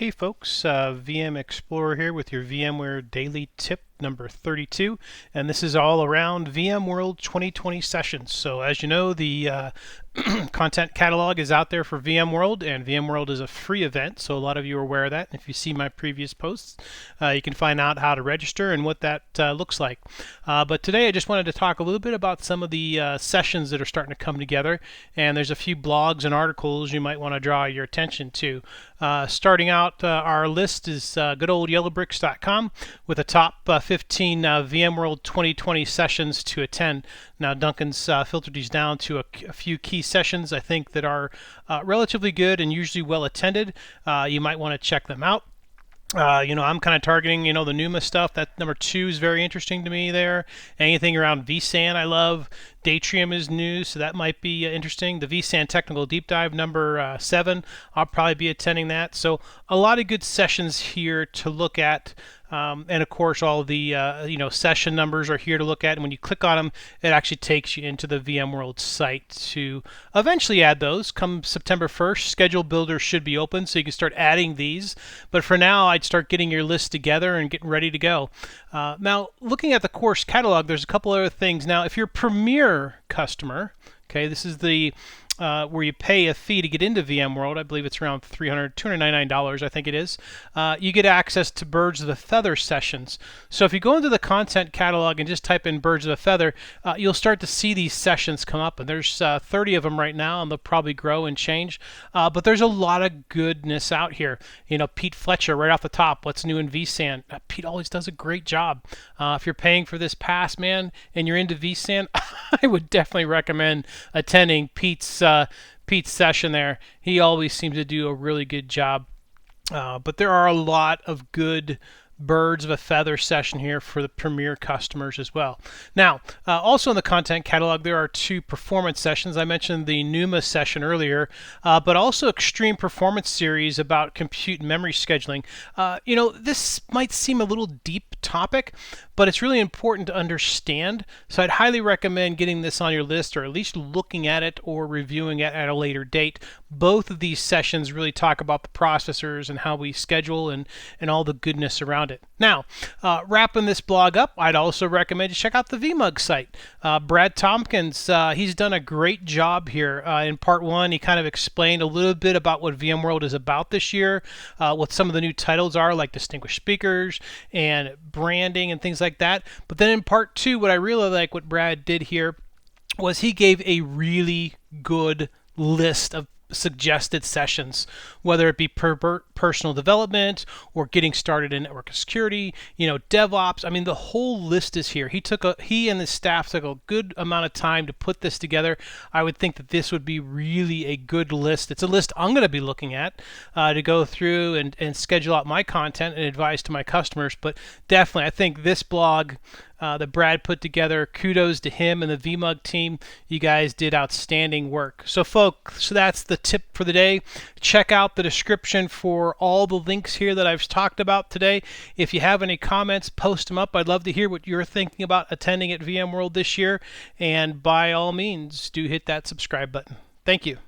Hey folks, VM Explorer here with your VMware Daily Tip number 32, and this is all around VMworld 2020 sessions. So as you know, the content catalog is out there for VMworld, and VMworld is a free event, so a lot of you are aware of that. If you see my previous posts, you can find out how to register and what that looks like. But today I just wanted to talk a little bit about some of the sessions that are starting to come together, and there's a few blogs and articles you might want to draw your attention to. Starting out, our list is good old yellowbricks.com with the top 15 VMworld 2020 sessions to attend. Now Duncan's filtered these down to a few key sessions I think that are relatively good and usually well attended. You might want to check them out. I'm kind of targeting, the NUMA stuff. That number 2 is very interesting to me there. Anything around vSAN I love. Datrium is new, so that might be interesting. The vSAN Technical Deep Dive number 7, I'll probably be attending that. So a lot of good sessions here to look at. And of course, all the session numbers are here to look at. And when you click on them, it actually takes you into the VMworld site to eventually add those. Come September 1st, Schedule Builder should be open, so you can start adding these. But for now, I'd start getting your list together and getting ready to go. Now, looking at the course catalog, there's a couple other things. Now, if you're a Premier customer, okay, this is the where you pay a fee to get into VMworld. I believe it's around $299, I think it is. You get access to Birds of a Feather sessions. So if you go into the content catalog and just type in Birds of a Feather, you'll start to see these sessions come up. And there's 30 of them right now, and they'll probably grow and change. But there's a lot of goodness out here. Pete Fletcher right off the top, what's new in vSAN. Pete always does a great job. If you're paying for this pass, man, and you're into vSAN, I would definitely recommend attending Pete's session there. He always seems to do a really good job. But there are a lot of good Birds of a Feather session here for the Premier customers as well. Now, also in the content catalog, there are 2 performance sessions. I mentioned the NUMA session earlier, but also Extreme Performance Series about compute and memory scheduling. This might seem a little deep topic, but it's really important to understand. So I'd highly recommend getting this on your list, or at least looking at it or reviewing it at a later date. Both of these sessions really talk about the processors and how we schedule and all the goodness around it. Now, wrapping this blog up, I'd also recommend you check out the VMUG site. Brad Tompkins, he's done a great job here. In part 1, he kind of explained a little bit about what VMworld is about this year, what some of the new titles are, like distinguished speakers and branding and things like that. But then in part 2, what I really like what Brad did here was he gave a really good list of suggested sessions, whether it be personal development or getting started in network security, DevOps. I mean, the whole list is here. He and his staff took a good amount of time to put this together. I would think that this would be really a good list. It's a list I'm going to be looking at to go through and schedule out my content and advise to my customers. But definitely, I think this blog that Brad put together, kudos to him and the VMUG team. You guys did outstanding work. So folks, that's the tip for the day. Check out the description for all the links here that I've talked about today. If you have any comments, post them up. I'd love to hear what you're thinking about attending at VMworld this year. And by all means, do hit that subscribe button. Thank you.